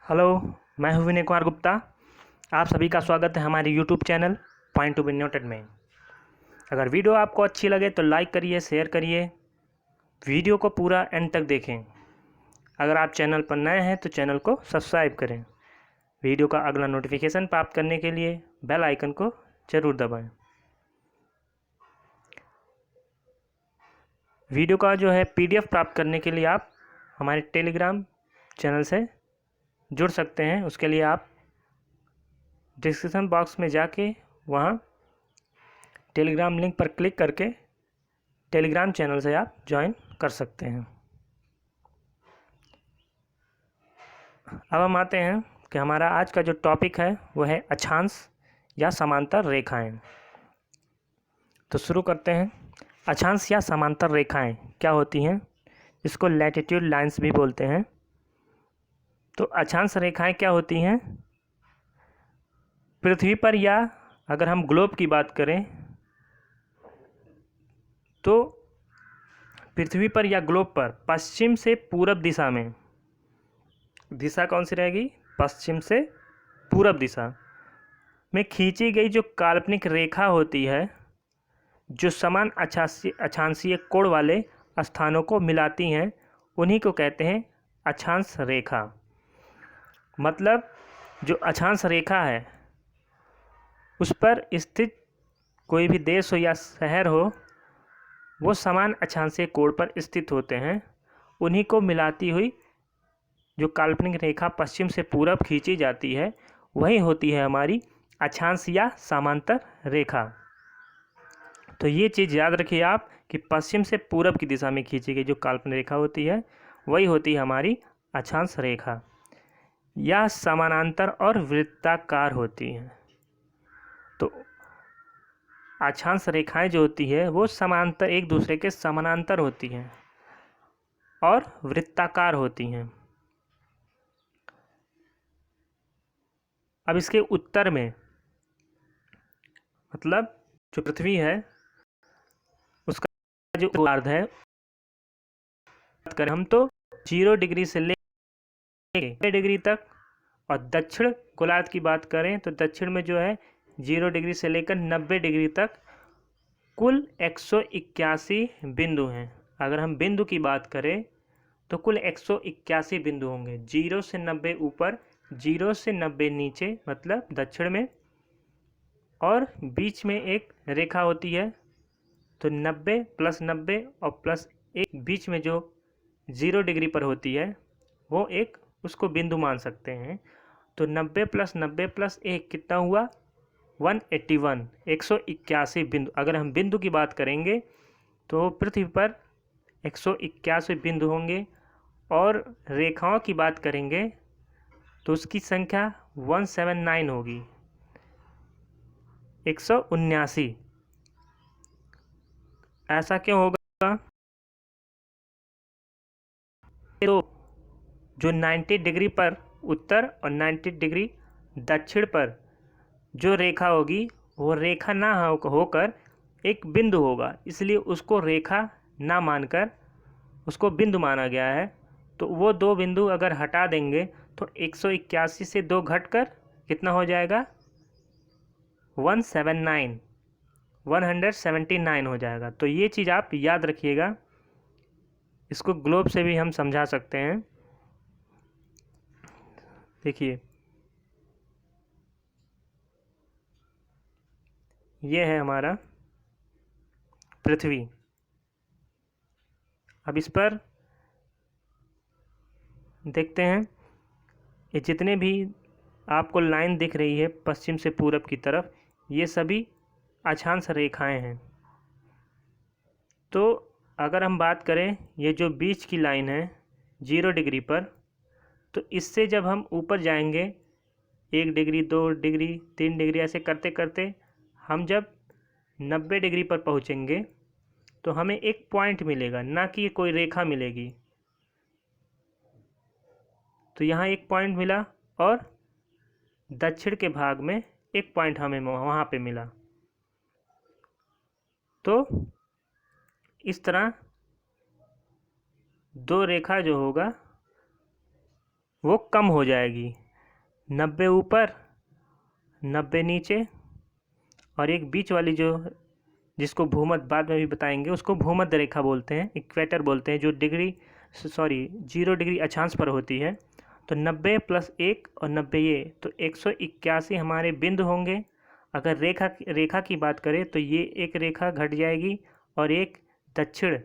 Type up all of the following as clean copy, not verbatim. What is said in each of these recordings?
Hello. मैं हूँ विनय कुमार गुप्ता। आप सभी का स्वागत है हमारे YouTube channel point to be noted में। अगर वीडियो आपको अच्छी लगे तो लाइक करिए, शेयर करिए, वीडियो को पूरा एंड तक देखें। अगर आप चैनल पर नए हैं तो चैनल को सब्सक्राइब करें। वीडियो का अगला नोटिफिकेशन प्राप्त करने के लिए बेल आइकन को ज़रूर दबाएं। वीडियो का जो है PDF प्राप्त करने के लिए आप हमारे टेलीग्राम चैनल से जुड़ सकते हैं। उसके लिए आप डिस्क्रिप्शन बॉक्स में जाके वहाँ टेलीग्राम लिंक पर क्लिक करके टेलीग्राम चैनल से आप ज्वाइन कर सकते हैं। अब हम आते हैं कि हमारा आज का जो टॉपिक है वो है अक्षांश या समांतर रेखाएं। तो शुरू करते हैं। अक्षांश या समांतर रेखाएं क्या होती हैं? इसको लैटिट्यूड लाइंस भी बोलते हैं। तो अक्षांश रेखाएं क्या होती हैं? पृथ्वी पर या अगर हम ग्लोब की बात करें तो पृथ्वी पर या ग्लोब पर पश्चिम से पूरब दिशा में, दिशा कौन सी रहेगी? पश्चिम से पूरब दिशा में खींची गई जो काल्पनिक रेखा होती है, जो समान अक्षांशीय कोण वाले स्थानों को मिलाती हैं, उन्हीं को कहते हैं अक्षांश रेखा। मतलब जो अक्षांश रेखा है उस पर स्थित कोई भी देश हो या शहर हो, वो समान अक्षांशीय कोण पर स्थित होते हैं। उन्हीं को मिलाती हुई जो काल्पनिक रेखा पश्चिम से पूरब खींची जाती है वही होती है हमारी अक्षांश या समांतर रेखा। तो ये चीज़ याद रखिए आप कि पश्चिम से पूरब की दिशा में खींची गई जो काल्पनिक रेखा होती है वही होती है हमारी अक्षांश रेखा। यह समानांतर और वृत्ताकार होती हैं। तो अक्षांश रेखाएं जो होती है वो समांतर, एक दूसरे के समानांतर होती हैं और वृत्ताकार होती हैं। अब इसके उत्तर में, मतलब जो पृथ्वी है उसका जो गोलार्ध है, बात करें हम तो 0 डिग्री से लेकर 90 डिग्री तक, और दक्षिण गोलार्ध की बात करें तो दक्षिण में जो है 0 डिग्री से लेकर 90 डिग्री तक कुल 181 बिंदु हैं। अगर हम बिंदु की बात करें तो कुल 181 बिंदु होंगे। 0 से 90 ऊपर, 0 से 90 नीचे मतलब दक्षिण में, और बीच में एक रेखा होती है। तो 90 प्लस 90 और प्लस एक बीच में जो 0 डिग्री पर होती है वो एक, उसको बिंदु मान सकते हैं। तो 90 प्लस 90 प्लस एक कितना हुआ? 181, 181 बिंदु। अगर हम बिंदु की बात करेंगे तो पृथ्वी पर 181 बिंदु होंगे, और रेखाओं की बात करेंगे तो उसकी संख्या 179 होगी, 179। ऐसा क्यों होगा? तो जो 90 डिग्री पर उत्तर और 90 डिग्री दक्षिण पर जो रेखा होगी वो रेखा ना होकर एक बिंदु होगा, इसलिए उसको रेखा ना मानकर उसको बिंदु माना गया है। तो वो दो बिंदु अगर हटा देंगे तो 181 से 2 घटकर कितना हो जाएगा? 179, 179 हो जाएगा। तो ये चीज़ आप याद रखिएगा। इसको ग्लोब से भी हम समझा सकते हैं। देखिए ये है हमारा पृथ्वी। अब इस पर देखते हैं, ये जितने भी आपको लाइन दिख रही है पश्चिम से पूरब की तरफ, ये सभी अक्षांश रेखाएं हैं। तो अगर हम बात करें ये जो बीच की लाइन है 0 डिग्री पर, तो इससे जब हम ऊपर जाएंगे 1 डिग्री, 2 डिग्री, 3 डिग्री, ऐसे करते करते हम जब 90 डिग्री पर पहुंचेंगे तो हमें एक पॉइंट मिलेगा, ना कि कोई रेखा मिलेगी। तो यहाँ एक पॉइंट मिला और दक्षिण के भाग में एक पॉइंट हमें वहाँ पे मिला। तो इस तरह दो रेखा जो होगा वो कम हो जाएगी। 90 ऊपर 90 नीचे, और एक बीच वाली जो जिसको भूमध्य बाद में भी बताएंगे उसको भूमध्य रेखा बोलते हैं, इक्वेटर बोलते हैं, जो 0 डिग्री अक्षांश पर होती है। तो 90 + 1 और 90 ये, तो 181 हमारे बिंदु होंगे। अगर रेखा की बात करें तो ये एक रेखा घट जाएगी और एक दक्षिण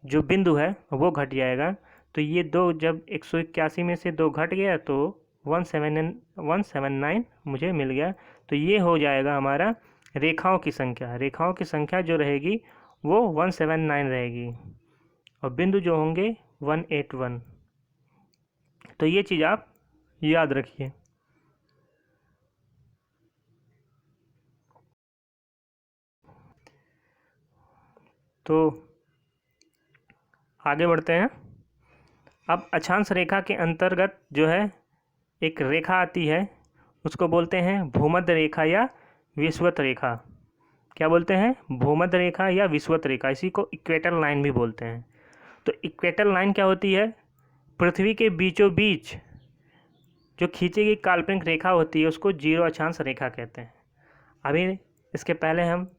जो बिंदु है वो घट जाएगा। तो ये दो, जब 181 में से 2 घट गया तो 179 मुझे मिल गया। तो ये हो जाएगा हमारा रेखाओं की संख्या। रेखाओं की संख्या जो रहेगी वो 179 रहेगी और बिंदु जो होंगे 181। तो ये चीज़ आप याद रखिए। तो आगे बढ़ते हैं। अब अक्षांश रेखा के अंतर्गत जो है एक रेखा आती है, उसको बोलते हैं भूमध्य रेखा या विषुवत रेखा। क्या बोलते हैं? भूमध्य रेखा या विषुवत रेखा। इसी को इक्वेटर लाइन भी बोलते हैं। तो इक्वेटर लाइन क्या होती है? पृथ्वी के बीचों बीच जो खींची गई काल्पनिक रेखा होती है उसको 0 अक्षांश रेखा कहते हैं। अभी इसके पहले हम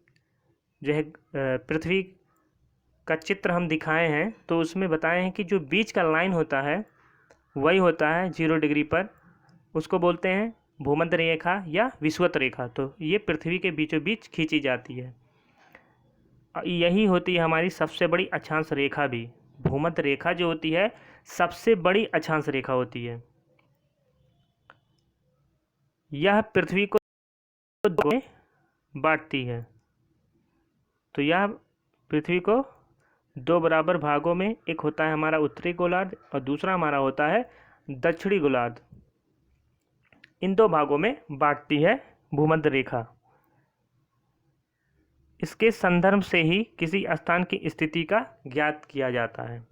जो है पृथ्वी का चित्र हम दिखाए हैं, तो उसमें बताए हैं कि जो बीच का लाइन होता है वही होता है 0 डिग्री पर, उसको बोलते हैं भूमध्य रेखा या विषुवत रेखा। तो ये पृथ्वी के बीचों बीच खींची जाती है। यही होती है हमारी सबसे बड़ी अक्षांश रेखा भी। भूमध्य रेखा जो होती है सबसे बड़ी अक्षांश रेखा होती है। यह पृथ्वी को दो में बांटती है। तो यह पृथ्वी को 2 बराबर भागों में, एक होता है हमारा उत्तरी गोलार्ध और दूसरा हमारा होता है दक्षिणी गोलार्ध, इन 2 भागों में बांटती है भूमध्य रेखा। इसके संदर्भ से ही किसी स्थान की स्थिति का ज्ञात किया जाता है।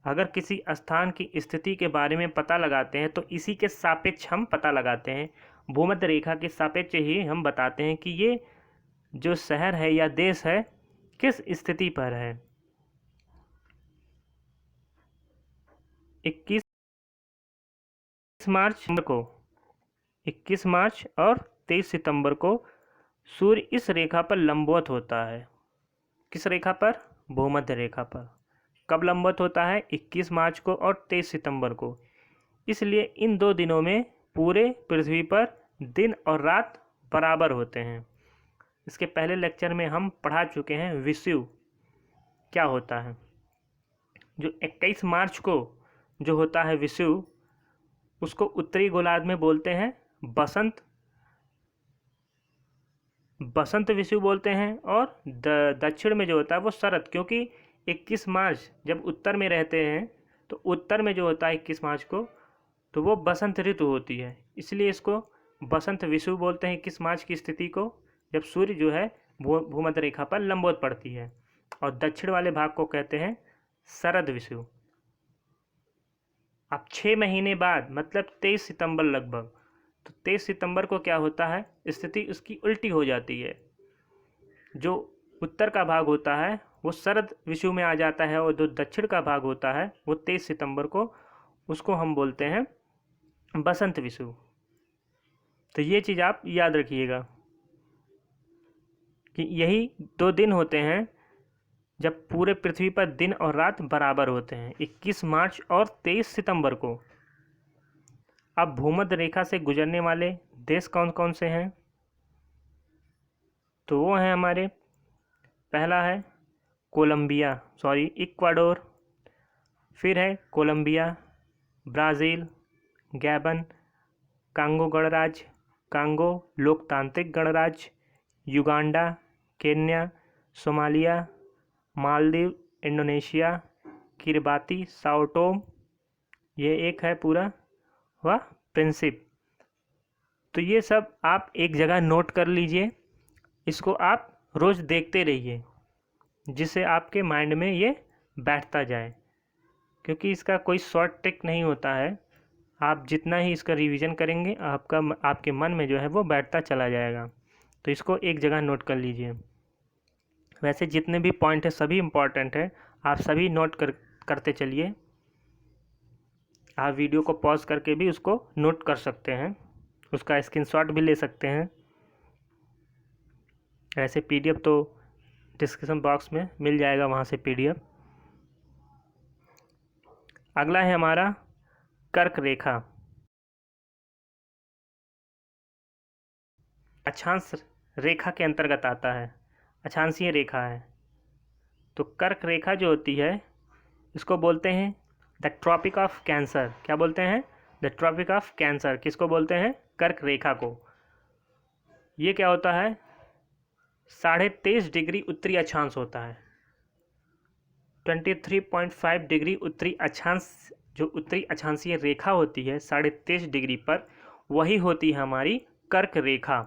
अगर किसी स्थान की स्थिति के बारे में पता लगाते हैं तो इसी के सापेक्ष हम पता लगाते हैं। भूमध्य रेखा के सापेक्ष ही हम बताते हैं कि ये जो शहर है या देश है किस स्थिति पर है। 21 मार्च और 23 सितंबर को सूर्य इस रेखा पर लंबवत होता है। किस रेखा पर? भूमध्य रेखा पर। कब लंबवत होता है? 21 मार्च को और 23 सितंबर को। इसलिए इन 2 दिनों में पूरे पृथ्वी पर दिन और रात बराबर होते हैं। इसके पहले लेक्चर में हम पढ़ा चुके हैं विषुव क्या होता है। जो 21 मार्च को जो होता है विषुव, उसको उत्तरी गोलार्ध में बोलते हैं बसंत विषुव बोलते हैं, और दक्षिण में जो होता है वो शरद। क्योंकि 21 मार्च जब उत्तर में रहते हैं तो उत्तर में जो होता है 21 मार्च को, तो वो बसंत ऋतु होती है, इसलिए इसको बसंत विषुव बोलते हैं 21 मार्च की स्थिति को, जब सूर्य जो है भूमध्य रेखा पर लंबवत पड़ती है। और दक्षिण वाले भाग को कहते हैं शरद विषुव। अब 6 महीने बाद, मतलब 23 सितंबर लगभग, तो 23 सितंबर को क्या होता है, स्थिति उसकी उल्टी हो जाती है। जो उत्तर का भाग होता है वो शरद विषुव में आ जाता है और जो दक्षिण का भाग होता है वो 23 सितंबर को, उसको हम बोलते हैं बसंत विषुव। तो ये चीज़ आप याद रखिएगा कि यही 2 दिन होते हैं जब पूरे पृथ्वी पर दिन और रात बराबर होते हैं, 21 मार्च और 23 सितंबर को। अब भूमध्य रेखा से गुजरने वाले देश कौन कौन से हैं? तो वो हैं हमारे, पहला है इक्वाडोर, फिर है कोलंबिया, ब्राज़ील, गैबन, कांगो गणराज्य, कांगो लोकतांत्रिक गणराज्य, Uganda, Kenya, Somalia, Maldives, Indonesia, Kiribati, Sao Tome, ये एक है पूरा वह प्रिंसिप। तो ये सब आप एक जगह नोट कर लीजिए, इसको आप रोज़ देखते रहिए जिससे आपके माइंड में ये बैठता जाए, क्योंकि इसका कोई शॉर्ट ट्रिक नहीं होता है। आप जितना ही इसका रिवीजन करेंगे आपके मन में जो है वो बैठता चला जाएगा। तो इसको एक जगह नोट कर लीजिए। वैसे जितने भी पॉइंट है सभी इम्पॉर्टेंट है, आप सभी नोट करते चलिए। आप वीडियो को पॉज करके भी उसको नोट कर सकते हैं, उसका स्क्रीनशॉट भी ले सकते हैं। ऐसे PDF तो डिस्क्रिप्शन बॉक्स में मिल जाएगा, वहाँ से PDF। अगला है हमारा कर्क रेखा। अक्षांश रेखा के अंतर्गत आता है, अक्षांशीय रेखा है। तो कर्क रेखा जो होती है इसको बोलते हैं द ट्रॉपिक ऑफ कैंसर। क्या बोलते हैं? The tropic of cancer. किसको बोलते हैं? कर्क रेखा को। ये क्या होता है? 23.5 डिग्री उत्तरी अक्षांश होता है। 23.5 डिग्री उत्तरी अक्षांश, जो उत्तरी अक्षांशीय रेखा होती है 23.5 डिग्री पर, वही होती है हमारी कर्क रेखा।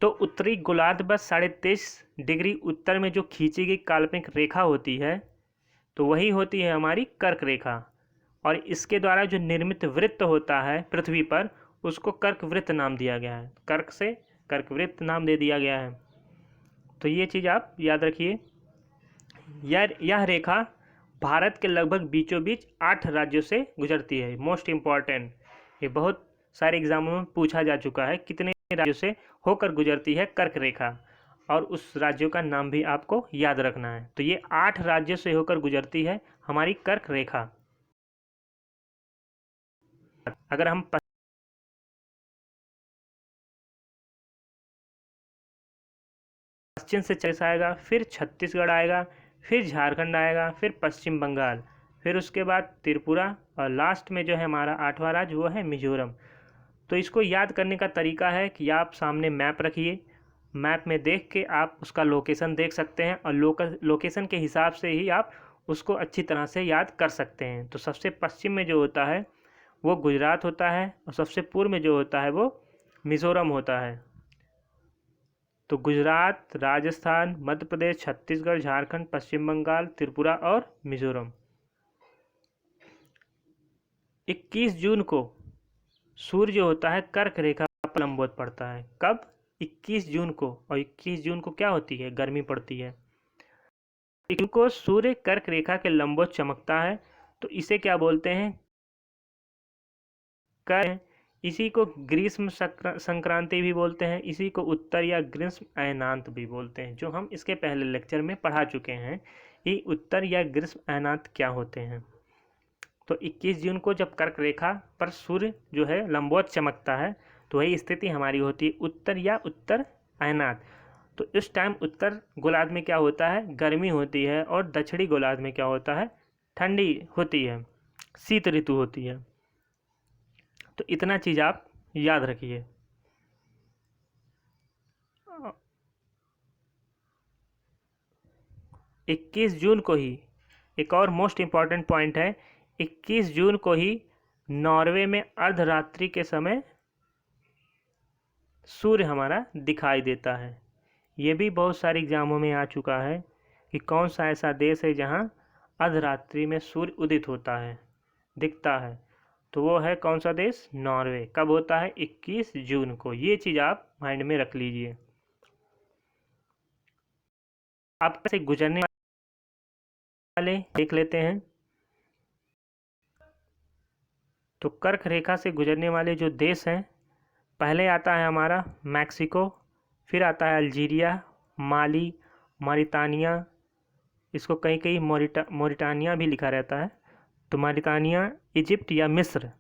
तो उत्तरी गोलार्ध पर 23.5 डिग्री उत्तर में जो खींची गई काल्पनिक रेखा होती है तो वही होती है हमारी कर्क रेखा। और इसके द्वारा जो निर्मित वृत्त होता है पृथ्वी पर, उसको कर्क वृत्त नाम दिया गया है। कर्क से कर्क वृत्त नाम दे दिया गया है। तो ये चीज़ आप याद रखिए। यह रेखा भारत के लगभग बीचों बीच 8 राज्यों से गुजरती है। मोस्ट इम्पॉर्टेंट, ये बहुत सारे एग्जामों में पूछा जा चुका है, कितने राज्यों से होकर गुजरती है कर्क रेखा, और उस राज्यों का नाम भी आपको याद रखना है। तो ये 8 राज्यों से होकर गुजरती है हमारी कर्क रेखा। अगर हम पश्चिम से चले आएगा, फिर छत्तीसगढ़ आएगा, फिर झारखंड आएगा, फिर पश्चिम बंगाल, फिर उसके बाद त्रिपुरा, और लास्ट में जो है हमारा 8वां राज्य वो है मिजोरम। तो इसको याद करने का तरीका है कि आप सामने मैप रखिए, मैप में देख के आप उसका लोकेशन देख सकते हैं, और लोकेशन के हिसाब से ही आप उसको अच्छी तरह से याद कर सकते हैं। तो सबसे पश्चिम में जो होता है वो गुजरात होता है, और सबसे पूर्व में जो होता है वो मिज़ोरम होता है। तो गुजरात, राजस्थान, मध्य प्रदेश, छत्तीसगढ़, झारखंड, पश्चिम बंगाल, त्रिपुरा और मिज़ोरम। 21 जून को सूर्य जो होता है कर्क रेखा पर लंबवत पड़ता है। कब? 21 जून को। और 21 जून को क्या होती है? गर्मी पड़ती है। इनको सूर्य कर्क रेखा के लंबवत चमकता है, तो इसे क्या बोलते हैं? कर। इसी को ग्रीष्म संक्रांति भी बोलते हैं, इसी को उत्तर या ग्रीष्म अयनांत भी बोलते हैं, जो हम इसके पहले लेक्चर में पढ़ा चुके हैं कि उत्तर या ग्रीष्म अयनांत क्या होते हैं। तो 21 जून को जब कर्क रेखा पर सूर्य जो है लंबवत चमकता है, तो वही स्थिति हमारी होती है उत्तर या उत्तर अयनांत। तो इस टाइम उत्तर गोलार्ध में क्या होता है? गर्मी होती है, और दक्षिणी गोलार्ध में क्या होता है? ठंडी होती है, शीत ऋतु होती है। तो इतना चीज़ आप याद रखिए। इक्कीस जून को ही एक और मोस्ट इम्पॉर्टेंट पॉइंट है, 21 जून को ही नॉर्वे में अर्धरात्रि के समय सूर्य हमारा दिखाई देता है। ये भी बहुत सारे एग्जामों में आ चुका है कि कौन सा ऐसा देश है जहाँ अर्धरात्रि में सूर्य उदित होता है, दिखता है। तो वो है कौन सा देश? नॉर्वे। कब होता है? 21 जून को। ये चीज़ आप माइंड में रख लीजिए। आप से गुजरने वाले देख लेते हैं। तो कर्क रेखा से गुजरने वाले जो देश हैं, पहले आता है हमारा मैक्सिको, फिर आता है अल्जीरिया, माली, मॉरिटानिया, इसको कहीं कहीं मॉरिटानिया भी लिखा रहता है। तो मॉरिटानिया, इजिप्ट या मिस्र,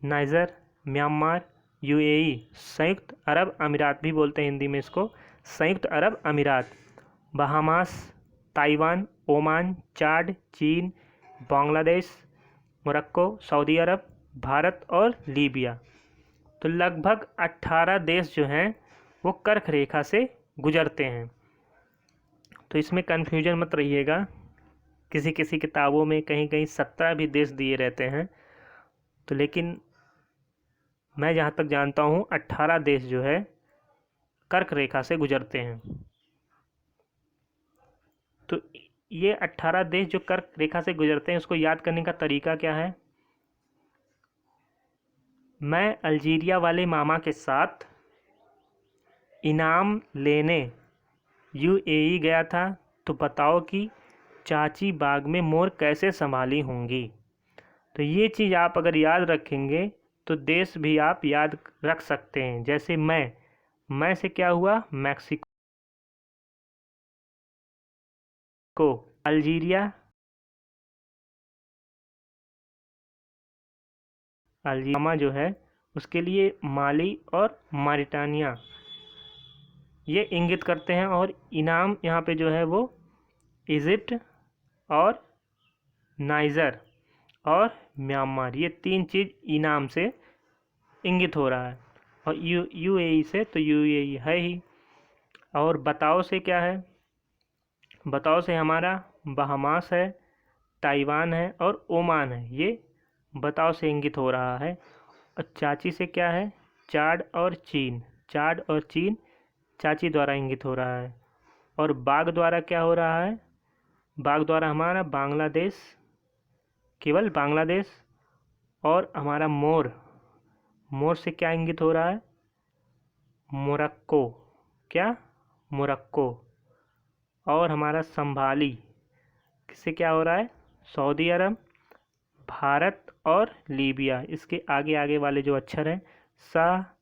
नाइजर, म्यांमार, यूएई, संयुक्त अरब अमीरात भी बोलते हैं हिंदी में इसको, संयुक्त अरब अमीरात, बहामास, ताइवान, ओमान, चाड, चीन, बांग्लादेश, मोरक्को, सऊदी अरब, भारत और लीबिया। तो लगभग 18 देश जो हैं वो कर्क रेखा से गुजरते हैं। तो इसमें कन्फ्यूजन मत रहिएगा, किसी किसी किताबों में कहीं कहीं 17 भी देश दिए रहते हैं। तो लेकिन मैं जहाँ तक जानता हूँ 18 देश जो है कर्क रेखा से गुजरते हैं। तो ये 18 देश जो कर्क रेखा से गुजरते हैं, उसको याद करने का तरीका क्या है? मैं अल्जीरिया वाले मामा के साथ इनाम लेने यूएई गया था, तो बताओ कि चाची बाग में मोर कैसे संभाली होंगी। तो ये चीज़ आप अगर याद रखेंगे तो देश भी आप याद रख सकते हैं। जैसे मैं से क्या हुआ, मैक्सिको, अल्जीरिया, अल्जीरिया जो है उसके लिए माली और मारिटानिया ये इंगित करते हैं। और इनाम यहाँ पे जो है वो इजिप्ट और नाइजर और म्यांमार, ये 3 चीज़ इनाम से इंगित हो रहा है। और यूएई से तो यूएई है ही। और बताओ से क्या है, बताओ से हमारा बहामास है, ताइवान है और ओमान है, ये बताओ से इंगित हो रहा है। और चाची से क्या है, चाड और चीन, चाड और चीन चाची द्वारा इंगित हो रहा है। और बाघ द्वारा क्या हो रहा है, बाघ द्वारा हमारा बांग्लादेश, केवल बांग्लादेश। और हमारा मोर, मोर से क्या इंगित हो रहा है, मोरक्को, क्या, मोरक्को। और हमारा संभाली किससे क्या हो रहा है, सऊदी अरब, भारत और लीबिया। इसके आगे आगे वाले जो अक्षर हैं सा,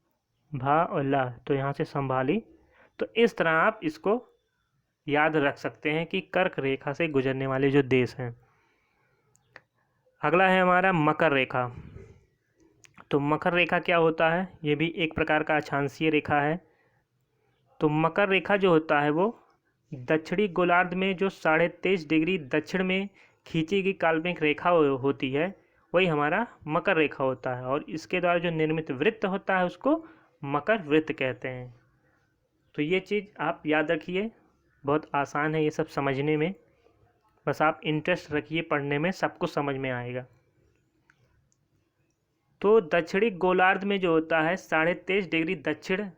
भा और ला, तो यहाँ से संभाली। तो इस तरह आप इसको याद रख सकते हैं कि कर्क रेखा से गुजरने वाले जो देश हैं। अगला है हमारा मकर रेखा। तो मकर रेखा क्या होता है, ये भी एक प्रकार का अक्षांशीय रेखा है। तो मकर रेखा जो होता है वो दक्षिणी गोलार्ध में जो 23.5 डिग्री दक्षिण में खींची गई काल्पनिक रेखा होती है, वही हमारा मकर रेखा होता है। और इसके द्वारा जो निर्मित वृत्त होता है उसको मकर वृत्त कहते हैं। तो ये चीज़ आप याद रखिए, बहुत आसान है ये सब समझने में, बस आप इंटरेस्ट रखिए पढ़ने में, सब कुछ समझ में आएगा। तो दक्षिणी गोलार्ध में जो होता है 23.5 डिग्री दक्षिण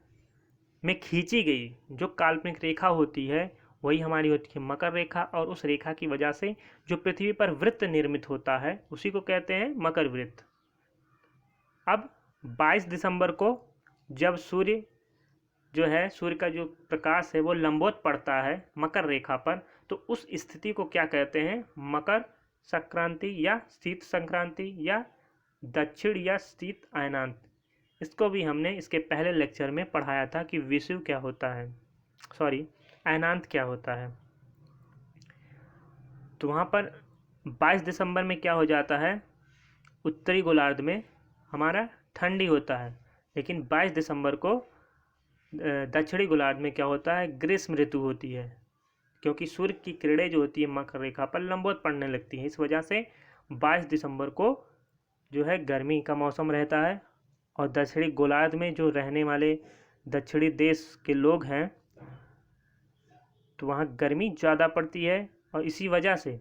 में खींची गई जो काल्पनिक रेखा होती है वही हमारी होती है मकर रेखा। और उस रेखा की वजह से जो पृथ्वी पर वृत्त निर्मित होता है उसी को कहते हैं मकर वृत्त। अब 22 दिसंबर को जब सूर्य जो है, सूर्य का जो प्रकाश है वो लंबवत पड़ता है मकर रेखा पर, तो उस स्थिति को क्या कहते हैं, मकर संक्रांति या शीत संक्रांति या दक्षिण या शीत अयनांत। इसको भी हमने इसके पहले लेक्चर में पढ़ाया था कि विषुव क्या होता है, सॉरी अयनांत क्या होता है। तो वहाँ पर 22 दिसंबर में क्या हो जाता है, उत्तरी गोलार्ध में हमारा ठंडी होता है, लेकिन 22 दिसंबर को दक्षिणी गोलार्ध में क्या होता है, ग्रीष्म ऋतु होती है। क्योंकि सूर्य की किरणें जो होती है मकर रेखा पर लंबवत पड़ने लगती हैं, इस वजह से 22 दिसंबर को जो है गर्मी का मौसम रहता है। और दक्षिणी गोलार्ध में जो रहने वाले दक्षिणी देश के लोग हैं तो वहाँ गर्मी ज़्यादा पड़ती है। और इसी वजह से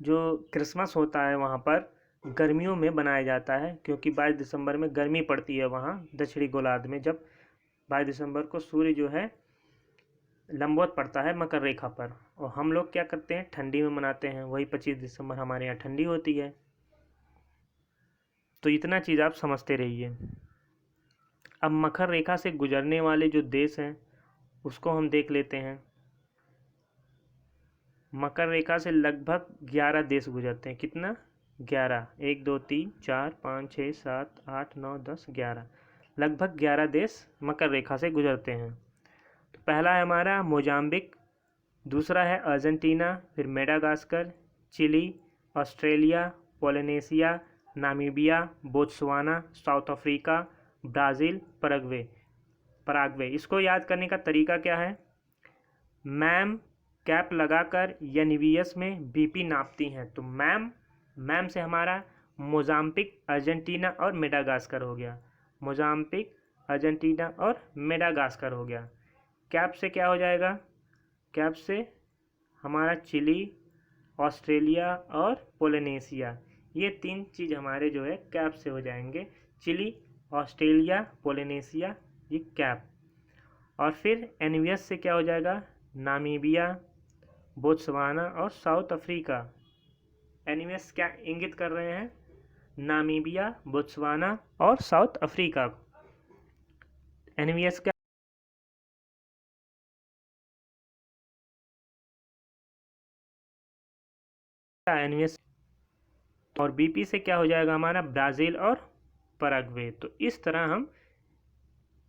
जो क्रिसमस होता है वहाँ पर गर्मियों में बनाया जाता है, क्योंकि 22 दिसंबर में गर्मी पड़ती है वहाँ दक्षिणी गोलार्ध में, जब 22 दिसंबर को सूर्य जो है लंबवत पड़ता है मकर रेखा पर। और हम लोग क्या करते हैं, ठंडी में मनाते हैं, वही 25 दिसंबर हमारे यहाँ ठंडी होती है। तो इतना चीज़ आप समझते रहिए। अब मकर रेखा से गुजरने वाले जो देश हैं उसको हम देख लेते हैं। मकर रेखा से लगभग 11 देश गुजरते हैं। कितना, 11, 1 2 3 4 5 6 7 8 9 10 11, लगभग 11 देश मकर रेखा से गुजरते हैं। तो पहला है हमारा मोजाम्बिक, दूसरा है अर्जेंटीना, फिर Madagascar, Chile, Australia, Polynesia, Namibia, Botswana, South Africa, Brazil, Paraguay. इसको याद करने का तरीका क्या है, मैम कैप लगाकर एनवीएस में बीपी नापती हैं। तो मैम से हमारा मोजाम्बिक, अर्जेंटीना और मेडागास्कर हो गया, मोजाम्बिक, अर्जेंटीना और मेडागास्कर हो गया। कैप से क्या हो जाएगा, कैप से हमारा चिली, ऑस्ट्रेलिया और पोलिनेशिया, ये 3 चीज़ हमारे जो है कैप से हो जाएंगे, चिली, ऑस्ट्रेलिया, पोलिनेशिया, ये कैप। और फिर एनवीएस से क्या हो जाएगा, नामीबिया, बोत्सवाना और साउथ अफ्रीका। एनवीएस क्या इंगित कर रहे हैं, नामीबिया, बोत्सवाना और साउथ अफ्रीका। एनवीएस क्या, एनवीएस और बीपी से क्या हो जाएगा हमारा, ब्राज़ील और पैराग्वे। तो इस तरह हम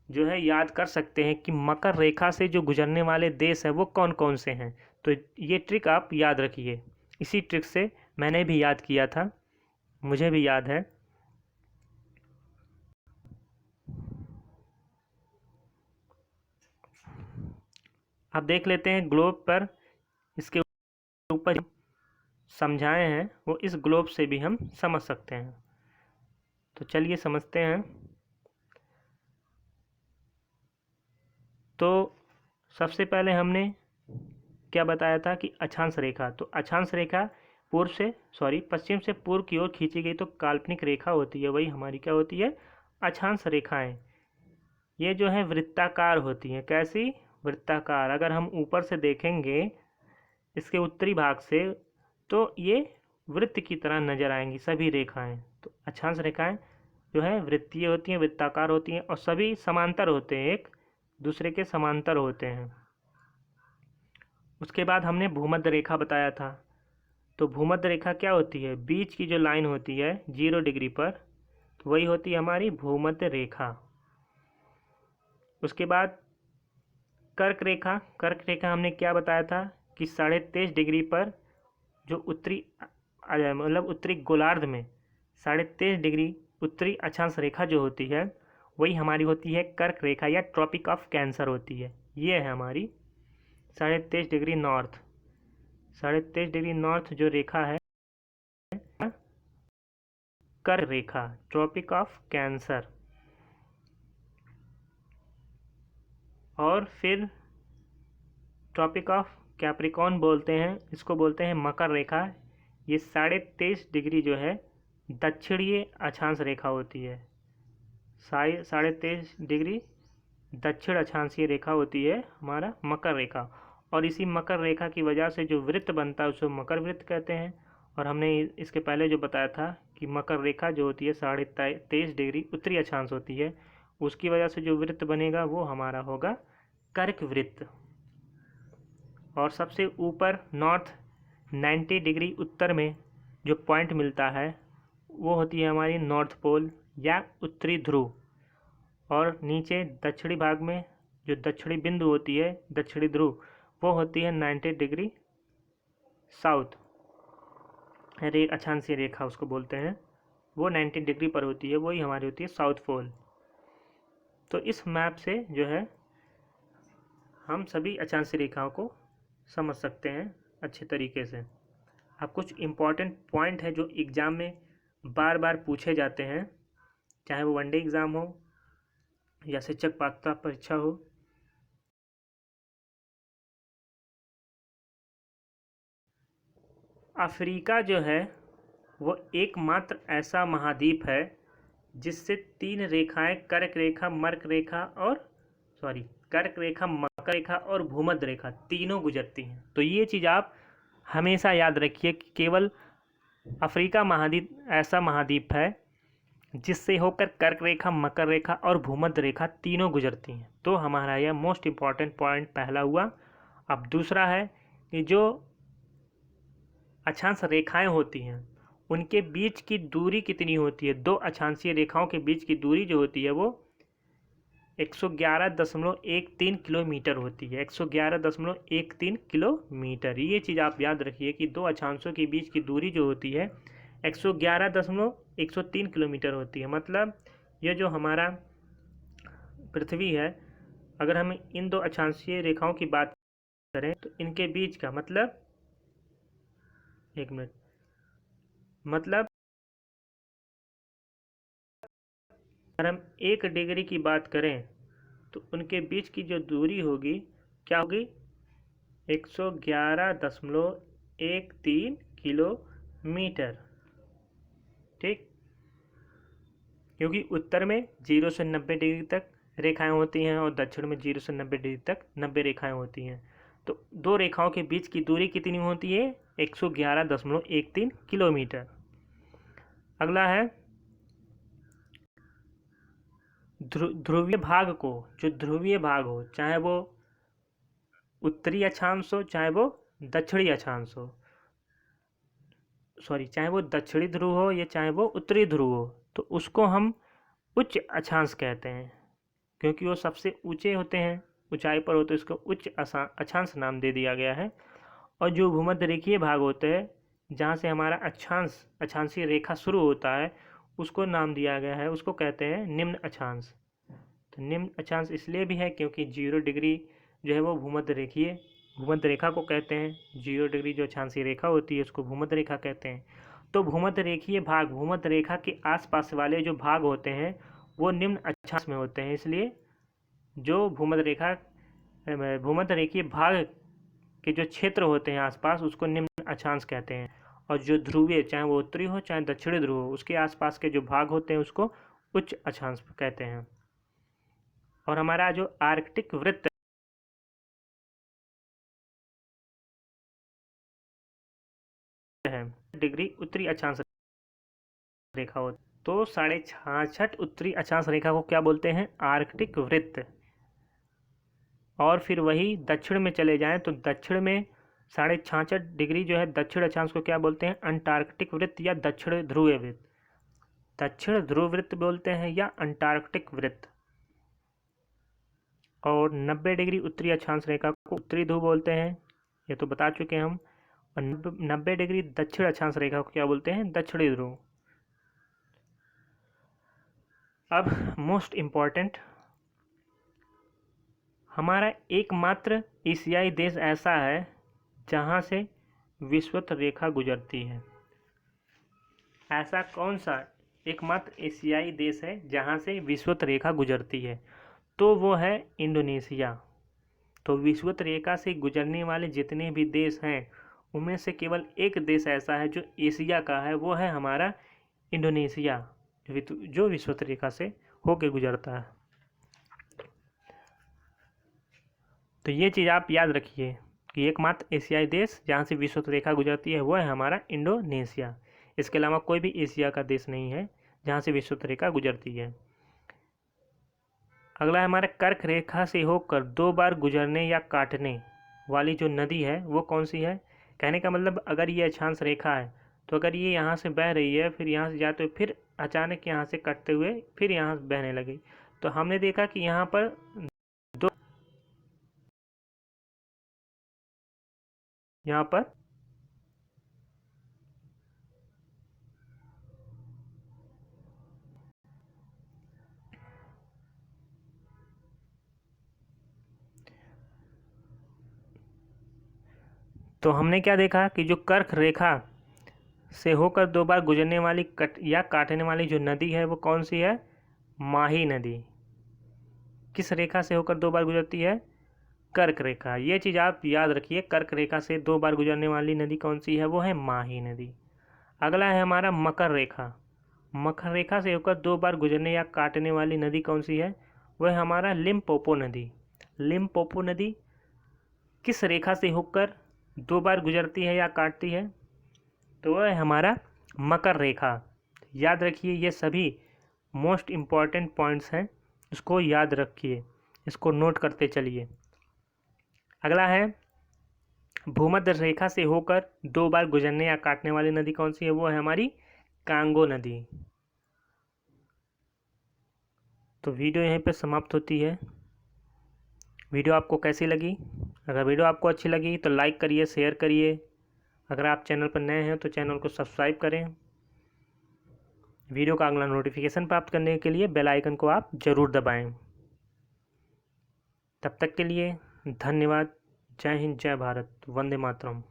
जो है याद कर सकते हैं कि मकर रेखा से जो गुजरने वाले देश हैं वो कौन कौन से हैं। तो ये ट्रिक आप याद रखिए। इसी ट्रिक से मैंने भी याद किया था, मुझे भी याद है। अब देख लेते हैं ग्लोब पर, इसके ऊपर समझाए हैं वो इस ग्लोब से भी हम समझ सकते हैं। तो चलिए समझते हैं। तो सबसे पहले हमने क्या बताया था कि अक्षांश रेखा, तो अक्षांश रेखा पश्चिम से पूर्व की ओर खींची गई तो काल्पनिक रेखा होती है, वही हमारी क्या होती है, अक्षांश रेखाएं। ये जो है वृत्ताकार होती हैं। कैसी, वृत्ताकार। अगर हम ऊपर से देखेंगे इसके उत्तरी भाग से तो ये वृत्त की तरह नजर आएंगी सभी रेखाएं। तो अक्षांश रेखाएं जो है वृत्तीय होती हैं, वृत्ताकार होती हैं और सभी समांतर होते हैं, एक दूसरे के समांतर होते हैं। उसके बाद हमने भूमध्य रेखा बताया था। तो भूमध्य रेखा क्या होती है, बीच की जो लाइन होती है 0 डिग्री पर, तो वही होती है हमारी भूमध्य रेखा। उसके बाद कर्क रेखा। कर्क रेखा हमने क्या बताया था कि 23.5 डिग्री पर जो उत्तरी मतलब उत्तरी गोलार्ध में 23.5 डिग्री उत्तरी अक्षांश रेखा जो होती है वही हमारी होती है कर्क रेखा या ट्रॉपिक ऑफ कैंसर होती है। ये है हमारी 23.5 डिग्री नॉर्थ। 23.5 डिग्री नॉर्थ जो रेखा है कर्क रेखा, ट्रॉपिक ऑफ कैंसर। और फिर ट्रॉपिक ऑफ कैप्रिकॉर्न बोलते हैं, इसको बोलते हैं मकर रेखा। ये 23.5 डिग्री जो है दक्षिणीय अक्षांश रेखा होती है। 23.5 डिग्री दक्षिण अक्षांशीय रेखा होती है हमारा मकर रेखा। और इसी मकर रेखा की वजह से जो वृत्त बनता है उसको मकर वृत्त कहते हैं। और हमने इसके पहले जो बताया था कि मकर रेखा जो होती है 23.5 डिग्री उत्तरी अक्षांश होती है, उसकी वजह से जो वृत्त बनेगा वो हमारा होगा कर्क वृत्त। और सबसे ऊपर नॉर्थ 90 डिग्री उत्तर में जो पॉइंट मिलता है वो होती है हमारी नॉर्थ पोल या उत्तरी ध्रुव। और नीचे दक्षिणी भाग में जो दक्षिणी बिंदु होती है, दक्षिणी ध्रुव, वो होती है 90 डिग्री साउथ। अक्षांशीय रेखा उसको बोलते हैं, वो 90 डिग्री पर होती है, वही हमारी होती है साउथ पोल। तो इस मैप से जो है हम सभी अक्षांशीय रेखाओं को समझ सकते हैं अच्छे तरीके से। अब कुछ इम्पॉर्टेंट पॉइंट है जो एग्ज़ाम में बार बार पूछे जाते हैं, चाहे वो वनडे एग्ज़ाम हो या शिक्षक पात्रता परीक्षा हो। अफ्रीका जो है वो एकमात्र ऐसा महाद्वीप है जिससे 3 रेखाएं कर्क रेखा, मकर रेखा और भूमध्य रेखा तीनों गुजरती हैं। तो ये चीज़ आप हमेशा याद रखिए कि केवल अफ्रीका महाद्वीप ऐसा महाद्वीप है जिससे होकर कर्क रेखा, मकर रेखा और भूमध्य रेखा तीनों गुजरती हैं। तो हमारा यह मोस्ट इम्पॉर्टेंट पॉइंट पहला हुआ। अब दूसरा है कि जो अक्षांश रेखाएं होती हैं उनके बीच की दूरी कितनी होती है। दो अक्षांशीय रेखाओं के बीच की दूरी जो होती है वो 111.13 किलोमीटर होती है। 111.13 किलोमीटर। ये चीज़ आप याद रखिए कि दो अक्षांशों के बीच की दूरी जो होती है 111.103 किलोमीटर होती है। मतलब ये जो हमारा पृथ्वी है, अगर हम इन दो अक्षांशीय रेखाओं की बात करें तो इनके बीच का मतलब, एक मिनट, मतलब अगर हम 1 डिग्री की बात करें तो उनके बीच की जो दूरी होगी क्या होगी, 111.13 किलोमीटर। ठीक, क्योंकि उत्तर में 0 से 90 डिग्री तक रेखाएं होती हैं और दक्षिण में 0 से 90 डिग्री तक 90 रेखाएं होती हैं। तो दो रेखाओं के बीच की दूरी कितनी होती है, 111.13 किलोमीटर। अगला है ध्रुवीय भाग को, जो ध्रुवीय भाग हो, चाहे वो उत्तरी अक्षांश हो चाहे वो दक्षिणी अक्षांश हो, चाहे वो दक्षिणी ध्रुव हो या चाहे वो उत्तरी ध्रुव हो, तो उसको हम उच्च अक्षांश कहते हैं, क्योंकि वो सबसे ऊंचे होते हैं, ऊंचाई पर होते हैं, उसको उच्च अक्षांश नाम दे दिया गया है। और जो भूमध्य रेखीय भाग होते हैं, जहाँ से हमारा अक्षांशीय रेखा शुरू होता है, उसको नाम दिया गया है, उसको कहते हैं निम्न अक्षांश। तो निम्न अक्षांश इसलिए भी है क्योंकि 0 डिग्री जो है वो भूमध्य रेखा को कहते हैं। 0 डिग्री जो अक्षांशीय रेखा होती है उसको भूमध्य रेखा कहते हैं। तो भूमध्य रेखीय भाग, भूमध्य रेखा के आसपास वाले जो भाग होते हैं वो निम्न अक्षांश में होते हैं, इसलिए जो भूमध्य रेखीय भाग के जो क्षेत्र होते हैं आसपास, उसको निम्न अक्षांश कहते हैं। और जो ध्रुवीय, चाहे वो उत्तरी हो चाहे दक्षिणी ध्रुव हो, उसके आसपास के जो भाग होते हैं उसको उच्च अक्षांश कहते हैं। और हमारा जो आर्कटिक वृत्त है, डिग्री उत्तरी अक्षांश रेखा हो, तो 66.5 उत्तरी अक्षांश रेखा को क्या बोलते हैं? आर्कटिक वृत्त। और फिर वही दक्षिण में चले जाएं तो दक्षिण में 66.5 डिग्री जो है दक्षिण अक्षांश को क्या बोलते हैं? अंटार्कटिक वृत्त या दक्षिण ध्रुवीय वृत्त। दक्षिण ध्रुव वृत्त बोलते हैं या अंटार्कटिक वृत्त। और 90 डिग्री उत्तरी अक्षांश रेखा को उत्तरी ध्रुव बोलते हैं, ये तो बता चुके हम। और 90 डिग्री दक्षिण अक्षांश रेखा को क्या बोलते हैं? दक्षिणी ध्रुव। अब मोस्ट इम्पॉर्टेंट, हमारा एकमात्र एशियाई देश ऐसा है जहाँ से विषुवत रेखा गुजरती है। ऐसा कौन सा एकमात्र एशियाई देश है जहाँ से विषुवत रेखा गुजरती है? तो वो है इंडोनेशिया। तो विषुवत रेखा से गुजरने वाले जितने भी देश हैं उनमें से केवल एक देश ऐसा है जो एशिया का है, वो है हमारा इंडोनेशिया, जो विषुवत रेखा से होके गुजरता है। तो ये चीज़ आप याद रखिए कि एकमात्र एशियाई देश जहाँ से विषुवत रेखा गुजरती है वो है हमारा इंडोनेशिया। इसके अलावा कोई भी एशिया का देश नहीं है जहाँ से विषुवत रेखा गुजरती है। अगला है हमारा कर्क रेखा से होकर 2 बार गुजरने या काटने वाली जो नदी है वो कौन सी है? कहने का मतलब, अगर ये अक्षांश रेखा है तो अगर ये यहाँ से बह रही है, फिर यहाँ से जाते हुए फिर अचानक यहाँ से कटते हुए फिर यहाँ से बहने लगी, तो हमने देखा कि यहाँ पर तो हमने क्या देखा कि जो कर्क रेखा से होकर 2 बार गुजरने वाली काटने वाली जो नदी है वो कौन सी है? माही नदी। किस रेखा से होकर 2 बार गुजरती है? कर्क रेखा। ये चीज़ आप याद रखिए, कर्क रेखा से 2 बार गुजरने वाली नदी कौन सी है? वो है माही नदी। अगला है हमारा मकर रेखा। मकर रेखा से होकर 2 बार गुजरने या काटने वाली नदी कौन सी है? वो है हमारा लिम्पोपो नदी। लिम्पोपो नदी किस रेखा से होकर 2 बार गुजरती है या काटती है? तो वह है हमारा मकर रेखा। याद रखिए, ये सभी मोस्ट इम्पॉर्टेंट पॉइंट्स हैं, इसको याद रखिए, इसको नोट करते चलिए। अगला है भूमध्य रेखा से होकर 2 बार गुजरने या काटने वाली नदी कौन सी है? वो है हमारी कांगो नदी। तो वीडियो यहीं पे समाप्त होती है। वीडियो आपको कैसी लगी? अगर वीडियो आपको अच्छी लगी तो लाइक करिए, शेयर करिए। अगर आप चैनल पर नए हैं तो चैनल को सब्सक्राइब करें। वीडियो का अगला नोटिफिकेशन प्राप्त करने के लिए बेल आइकन को आप ज़रूर दबाएं। तब तक के लिए धन्यवाद। जय हिंद, जय भारत, वंदे मातरम।